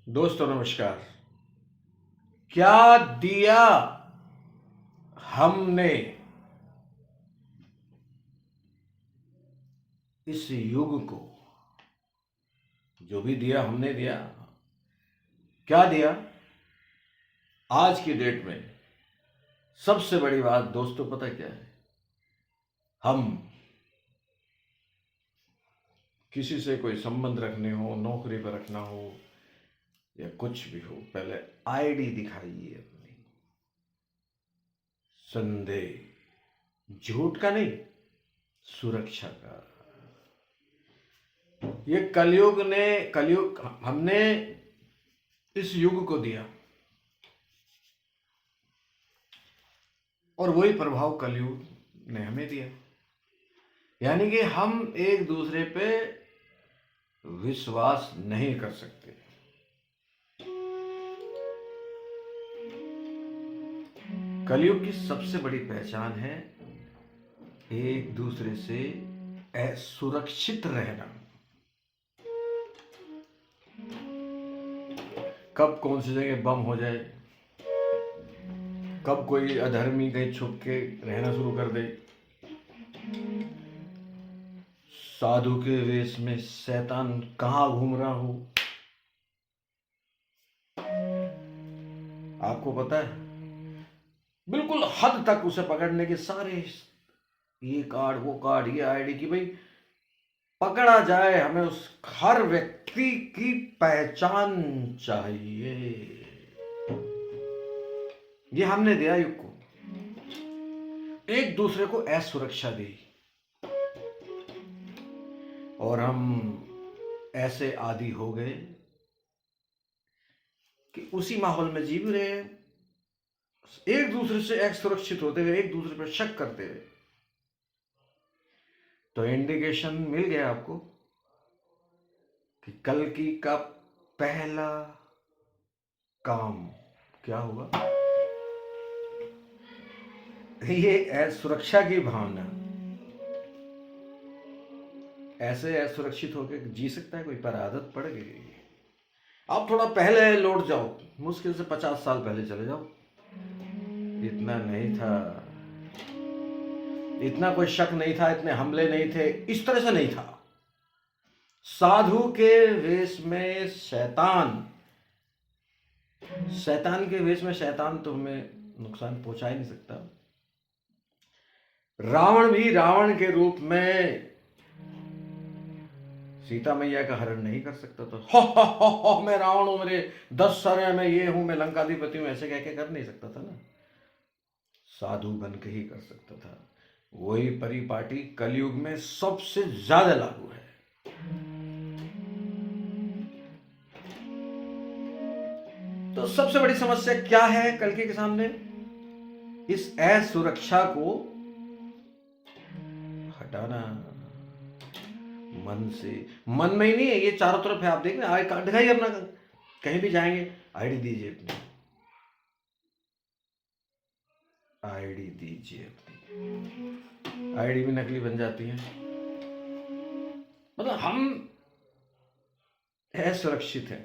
दोस्तों नमस्कार। क्या दिया हमने इस युग को? जो भी दिया हमने दिया, क्या दिया? आज की डेट में सबसे बड़ी बात दोस्तों पता क्या है? हम किसी से कोई संबंध रखने हो, नौकरी पर रखना हो या कुछ भी हो, पहले आईडी दिखाइए अपनी। संदेह झूठ का नहीं, सुरक्षा का। ये कलयुग हमने इस युग को दिया और वही प्रभाव कलयुग ने हमें दिया। यानी कि हम एक दूसरे पे विश्वास नहीं कर सकते। कलयुग की सबसे बड़ी पहचान है एक दूसरे से असुरक्षित रहना। कब कौन सी जगह बम हो जाए, कब कोई अधर्मी कहीं छुप के रहना शुरू कर दे, साधु के वेश में शैतान कहां घूम रहा हो। आपको पता है, बिल्कुल हद तक उसे पकड़ने के सारे ये कार्ड वो कार्ड ये आईडी की भाई पकड़ा जाए। हमें उस हर व्यक्ति की पहचान चाहिए। ये हमने दिया युग को, एक दूसरे को असुरक्षा दी और हम ऐसे आदी हो गए कि उसी माहौल में जी भी रहे हैं, एक दूसरे से असुरक्षित होते हुए, एक दूसरे पर शक करते हुए। तो इंडिकेशन मिल गया आपको कि कल की का पहला काम क्या होगा। ये सुरक्षा की भावना, ऐसे असुरक्षित होकर जी सकता है कोई? पर आदत पड़ गई। आप थोड़ा पहले लौट जाओ, मुश्किल से 50 साल पहले चले जाओ। इतना नहीं था, इतना कोई शक नहीं था, इतने हमले नहीं थे, इस तरह से नहीं था। साधु के वेश में शैतान, शैतान के वेश में शैतान तो हमें नुकसान पहुंचा ही नहीं सकता। रावण भी रावण के रूप में सीता मैया का हरण नहीं कर सकता। तो हो मैं रावण हूं, मेरे 10 सर है, मैं ये हूं, मैं लंकाधिपति हूं, ऐसे कह के कर नहीं सकता था ना। साधु बन के ही कर सकता था। वही परिपाटी कलयुग में सबसे ज्यादा लागू है। तो सबसे बड़ी समस्या क्या है कल के सामने? इस असुरक्षा को हटाना। मन से, मन में ही नहीं है, ये चारों तरफ है। आप देख रहे हैं, दिखाइए अपना, कहीं भी जाएंगे आईडी दीजिए अपनी, आईडी दीजिए अपनी। आईडी भी नकली बन जाती है। मतलब हम असुरक्षित हैं।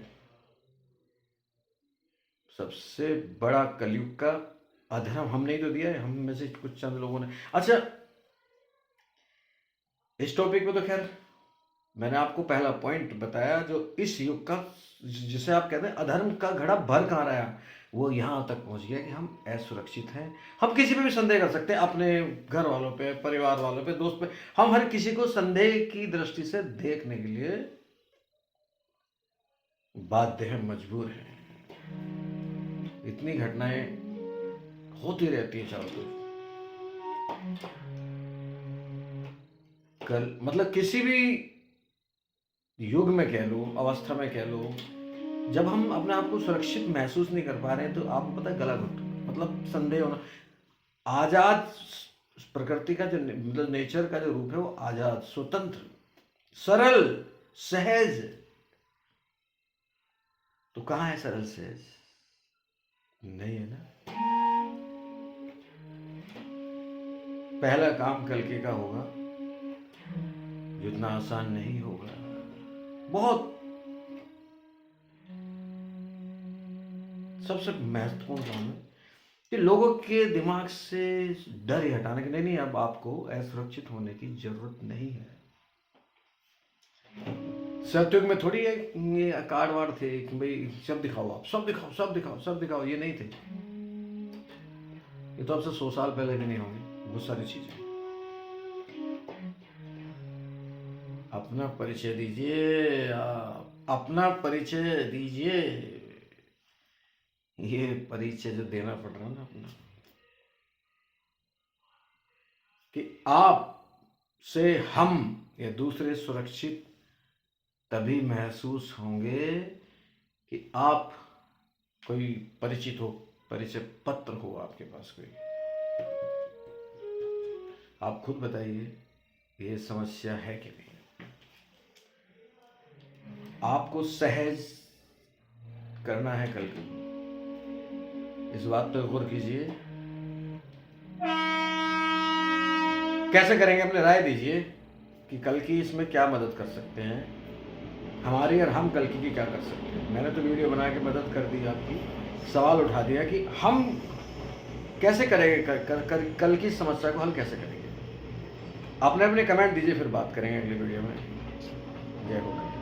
सबसे बड़ा कलयुग का अधर्म हमने ही तो दिया है, हम में से कुछ चंद लोगों ने। अच्छा, इस टॉपिक पे तो खैर मैंने आपको पहला पॉइंट बताया, जो इस युग का, जिसे आप कहते हैं अधर्म का घड़ा भर कहाँ रहा, वो यहां तक पहुंच गया कि हम असुरक्षित हैं। हम किसी पे भी संदेह कर सकते हैं, अपने घर वालों पे, परिवार वालों पे, दोस्त पे। हम हर किसी को संदेह की दृष्टि से देखने के लिए बाध्य हैं, मजबूर हैं। इतनी घटनाएं होती रहती है चारों तरफ। कल मतलब किसी भी युग में कह लो, अवस्था में कह लो, जब हम अपने आप को सुरक्षित महसूस नहीं कर पा रहे हैं, तो आपको पता है गला घुट, मतलब संदेह होना। आजाद प्रकृति का जो मतलब नेचर का जो रूप है, वो आजाद, स्वतंत्र, सरल, सहज। तो कहां है सरल सहज? नहीं है ना। पहला काम कल के का होगा जो इतना आसान नहीं होगा, बहुत सबसे महत्वपूर्ण काम है कि लोगों के दिमाग से डर ही हटाना कि नहीं, अब आपको असुरक्षित होने की ज़रूरत नहीं है। सत्युग में थोड़ी है ये कार्ड वार्ड थे कि भाई सब दिखाओ, आप सब दिखाओ, सब दिखाओ, सब दिखाओ, ये नहीं थे। ये तो अब से 100 साल पहले भी नहीं होंगे बहुत सारी चीज़ें। अपना परिचय दीजिए, अपना परिचय दीजिए। ये परिचय जो देना पड़ रहा है ना अपना, कि आप से हम या दूसरे सुरक्षित तभी महसूस होंगे कि आप कोई परिचित हो, परिचय पत्र हो आपके पास कोई। आप खुद बताइए ये समस्या है कि नहीं। आपको सहज करना है कल को, इस बात पे गौर कीजिए। कैसे करेंगे, अपने राय दीजिए कि कल की इसमें क्या मदद कर सकते हैं हमारी, और हम कल की क्या कर सकते हैं। मैंने तो वीडियो बना के मदद कर दी आपकी, सवाल उठा दिया कि हम कैसे करेंगे, कल की समस्या को हल कैसे करेंगे। अपने अपने कमेंट दीजिए, फिर बात करेंगे अगले वीडियो में। जय हो।